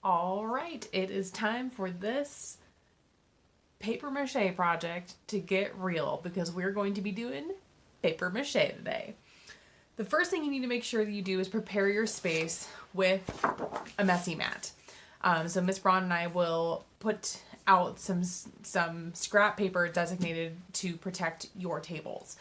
All right, it is time for this paper mache project to get real because we're going to be doing paper mache today. The first thing you need to make sure that you do is prepare your space with a messy mat. So Miss Braun and I will put out some scrap paper designated to protect your tables.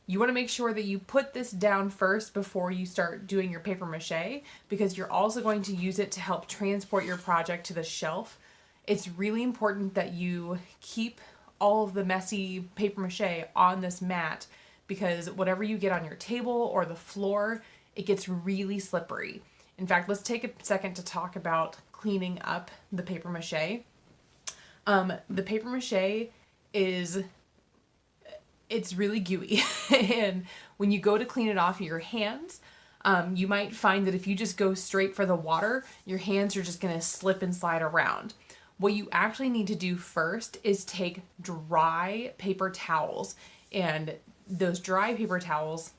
You want to make sure that you put this down first before you start doing your paper mache because you're also going to use it to help transport your project to the shelf. It's really important that you keep all of the messy paper mache on this mat because whatever you get on your table or the floor, it gets really slippery. In fact, let's take a second to talk about cleaning up the paper mache. The paper mache it's really gooey. And when you go to clean it off your hands, you might find that if you just go straight for the water, your hands are just going to slip and slide around. What you actually need to do first is take dry paper towels, and those dry paper towels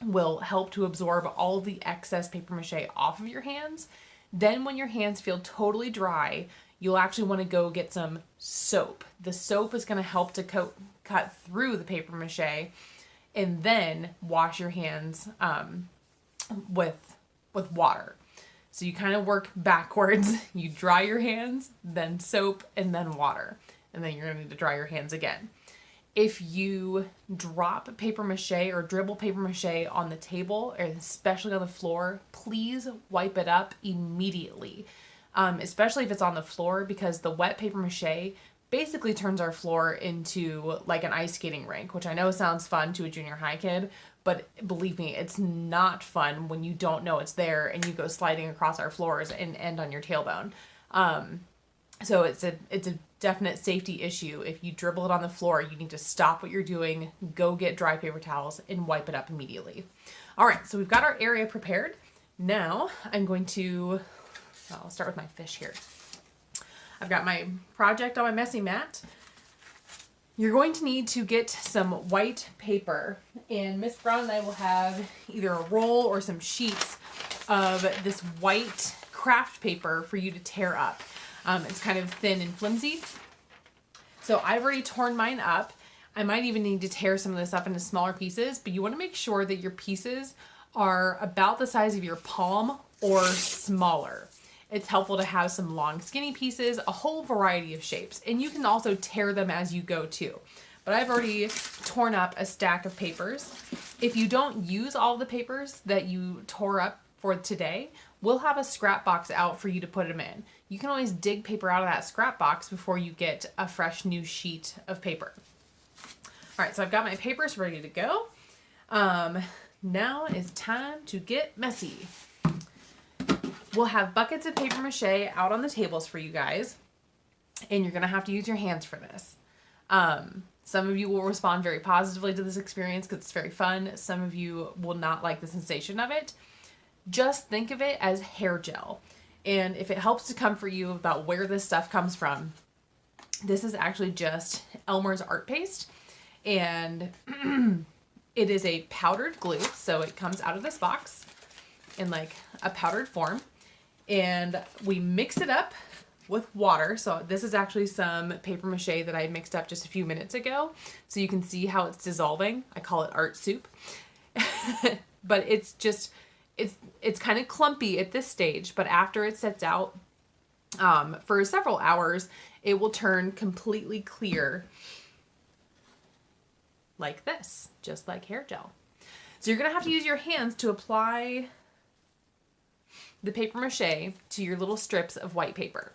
will help to absorb all of the excess paper mache off of your hands. Then when your hands feel totally dry, you'll actually want to go get some soap. The soap is going to help to cut through the paper mache, and then wash your hands with water. So you kind of work backwards. You dry your hands, then soap, and then water. And then you're going to need to dry your hands again. If you drop paper mache or dribble paper mache on the table, or especially on the floor, please wipe it up immediately. Especially if it's on the floor, because the wet paper mache basically turns our floor into like an ice skating rink, which I know sounds fun to a junior high kid, but believe me, it's not fun when you don't know it's there and you go sliding across our floors and end on your tailbone. So it's a definite safety issue. If you dribble it on the floor, you need to stop what you're doing, go get dry paper towels, and wipe it up immediately. All right, so we've got our area prepared. Now I'm going to, I'll start with my fish here. I've got my project on my messy mat. You're going to need to get some white paper, and Miss Brown and I will have either a roll or some sheets of this white craft paper for you to tear up. It's kind of thin and flimsy. So I've already torn mine up. I might even need to tear some of this up into smaller pieces, but you want to make sure that your pieces are about the size of your palm or smaller. It's helpful to have some long, skinny pieces, a whole variety of shapes, and you can also tear them as you go too. But I've already torn up a stack of papers. If you don't use all the papers that you tore up for today, we'll have a scrap box out for you to put them in. You can always dig paper out of that scrap box before you get a fresh new sheet of paper. All right, so I've got my papers ready to go. Now it's time to get messy. We'll have buckets of paper mache out on the tables for you guys, and you're going to have to use your hands for this. Some of you will respond very positively to this experience because it's very fun. Some of you will not like the sensation of it. Just think of it as hair gel. And if it helps to comfort you about where this stuff comes from, this is actually just Elmer's art paste. And it is a powdered glue, so it comes out of this box in like a powdered form. And we mix it up with water. So this is actually some paper mache that I mixed up just a few minutes ago. So you can see how it's dissolving. I call it art soup. But it's just, it's kind of clumpy at this stage, but after it sets out for several hours, it will turn completely clear like this, just like hair gel. So you're going to have to use your hands to apply the paper mache to your little strips of white paper.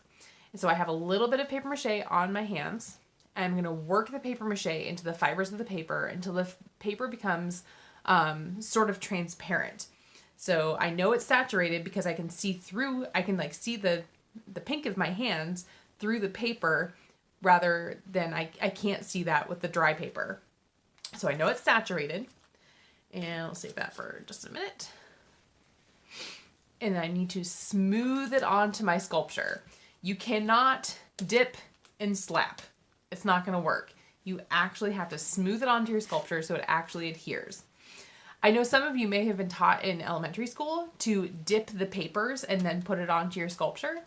And so I have a little bit of paper mache on my hands. And I'm going to work the paper mache into the fibers of the paper until the paper becomes sort of transparent. So I know it's saturated because I can see through, I can like see the pink of my hands through the paper rather than I can't see that with the dry paper. So I know it's saturated. And I'll save that for just a minute. And I need to smooth it onto my sculpture. You cannot dip and slap. It's not going to work. You actually have to smooth it onto your sculpture so it actually adheres. I know some of you may have been taught in elementary school to dip the papers and then put it onto your sculpture.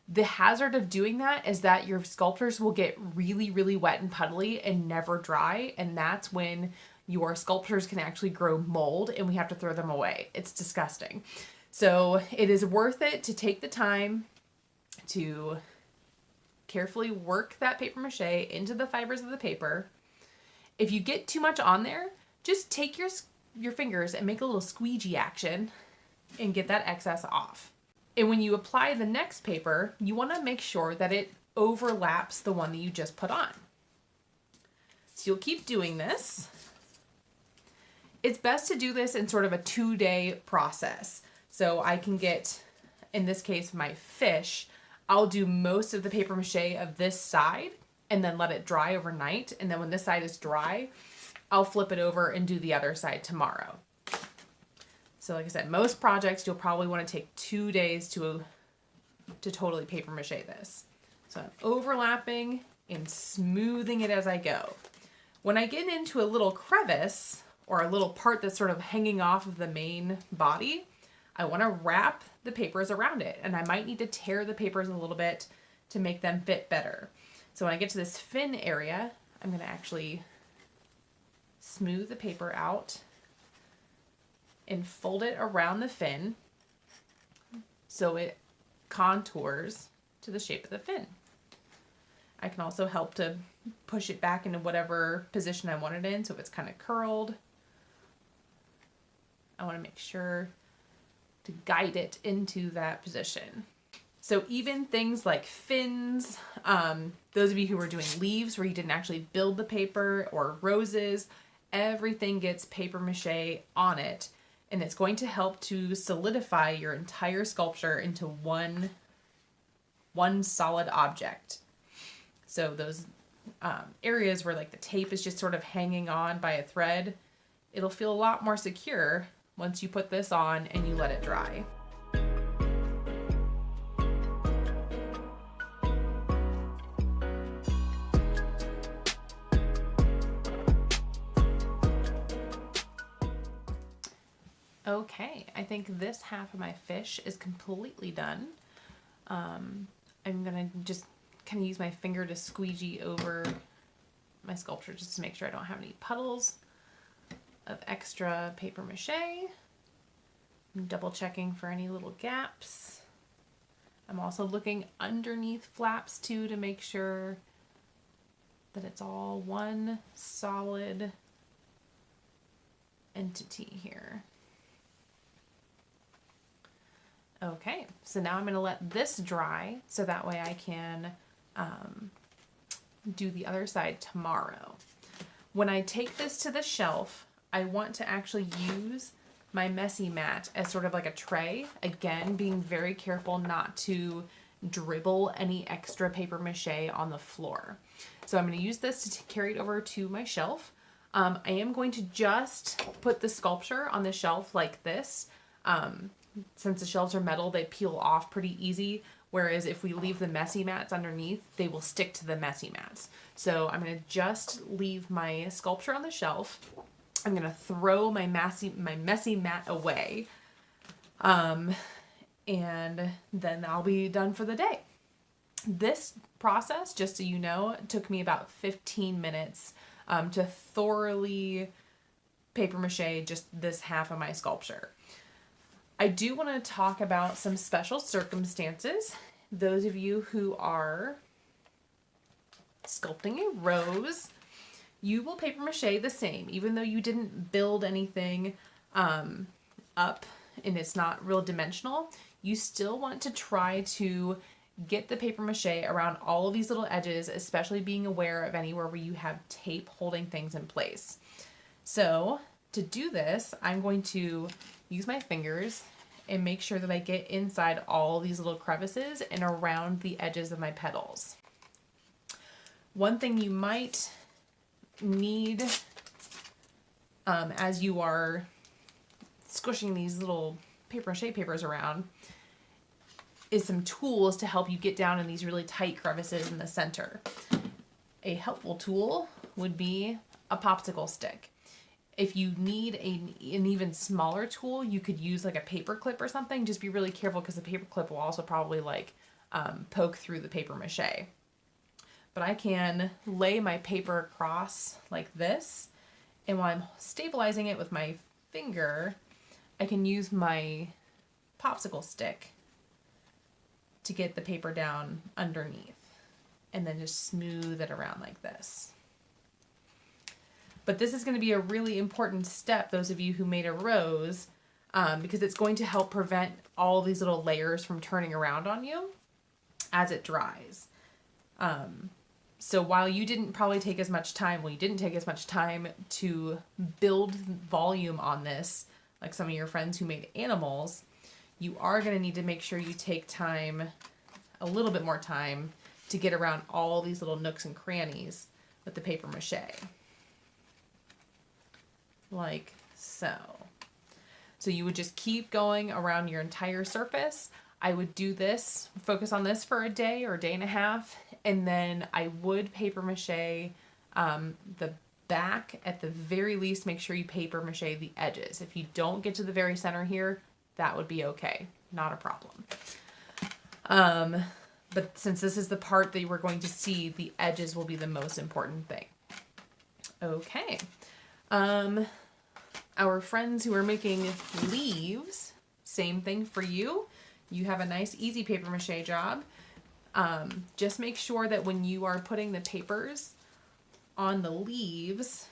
The hazard of doing that is that your sculptures will get really, really wet and puddly and never dry. And that's when your sculptures can actually grow mold and we have to throw them away. It's disgusting. So it is worth it to take the time to carefully work that paper mache into the fibers of the paper. If you get too much on there, just take your fingers and make a little squeegee action and get that excess off. And when you apply the next paper, you want to make sure that it overlaps the one that you just put on. So you'll keep doing this. It's best to do this in sort of a 2-day process. So I can get, in this case, my fish. I'll do most of the paper mache of this side and then let it dry overnight. And then when this side is dry, I'll flip it over and do the other side tomorrow. So like I said, most projects you'll probably want to take 2 days to totally paper mache this. So I'm overlapping and smoothing it as I go. When I get into a little crevice or a little part that's sort of hanging off of the main body, I want to wrap the papers around it. And I might need to tear the papers a little bit to make them fit better. So when I get to this fin area, I'm going to actually smooth the paper out and fold it around the fin so it contours to the shape of the fin. I can also help to push it back into whatever position I want it in, so if it's kind of curled, I want to make sure to guide it into that position. So even things like fins, those of you who are doing leaves where you didn't actually build the paper, or roses, everything gets paper mache on it. And it's going to help to solidify your entire sculpture into one solid object. So those areas where like the tape is just sort of hanging on by a thread, it'll feel a lot more secure once you put this on and you let it dry. Okay, I think this half of my fish is completely done. I'm gonna just kind of use my finger to squeegee over my sculpture just to make sure I don't have any puddles of extra paper mache. I'm double checking for any little gaps. I'm also looking underneath flaps too to make sure that it's all one solid entity here. Okay, so now I'm going to let this dry so that way I can do the other side tomorrow. When I take this to the shelf, I want to actually use my messy mat as sort of like a tray. Again, being very careful not to dribble any extra paper mache on the floor. So I'm going to use this to carry it over to my shelf. I am going to just put the sculpture on the shelf like this. Since the shelves are metal, they peel off pretty easy. Whereas if we leave the messy mats underneath, they will stick to the messy mats. So I'm going to just leave my sculpture on the shelf. I'm going to throw my messy mat away. And then I'll be done for the day. This process, just so you know, took me about 15 minutes to thoroughly paper mache just this half of my sculpture. I do want to talk about some special circumstances. Those of you who are sculpting a rose, you will paper mache the same, even though you didn't build anything up and it's not real dimensional. You still want to try to get the paper mache around all of these little edges, especially being aware of anywhere where you have tape holding things in place. So to do this, I'm going to use my fingers and make sure that I get inside all these little crevices and around the edges of my petals. One thing you might need as you are squishing these little paper mache papers around is some tools to help you get down in these really tight crevices in the center. A helpful tool would be a popsicle stick. If you need an even smaller tool, you could use like a paper clip or something. Just be really careful because the paper clip will also probably like poke through the paper mache. But I can lay my paper across like this, and while I'm stabilizing it with my finger, I can use my popsicle stick to get the paper down underneath, and then just smooth it around like this. But this is going to be a really important step, those of you who made a rose, because it's going to help prevent all these little layers from turning around on you as it dries. So while you didn't probably take as much time, well, you didn't take as much time to build volume on this, like some of your friends who made animals, you are going to need to make sure you take time, a little bit more time, to get around all these little nooks and crannies with the paper mache. Like so. So you would just keep going around your entire surface. I would do this, focus on this for a day or a day and a half, and then I would paper mache the back. At the very least, make sure you paper mache the edges. If you don't get to the very center here, that would be okay. Not a problem. But since this is the part that we're going to see, the edges will be the most important thing. Okay. Our friends who are making leaves, same thing for you. You have a nice easy paper mache job. Just make sure that when you are putting the papers on the leaves,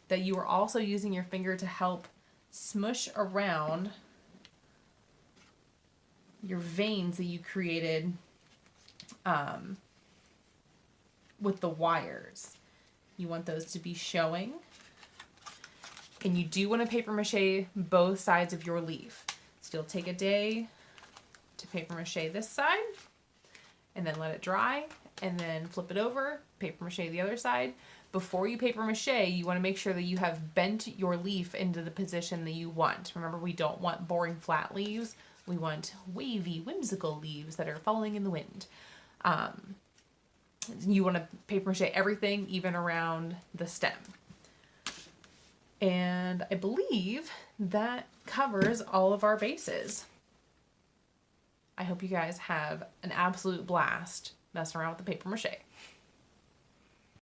that you are also using your finger to help smush around your veins that you created with the wires. You want those to be showing. And you do want to paper mache both sides of your leaf. So you'll take a day to paper mache this side, and then let it dry, and then flip it over, paper mache the other side. Before you paper mache, you want to make sure that you have bent your leaf into the position that you want. Remember, we don't want boring flat leaves. We want wavy, whimsical leaves that are falling in the wind. You want to paper mache everything, even around the stem. And I believe that covers all of our bases. I hope you guys have an absolute blast messing around with the paper mache.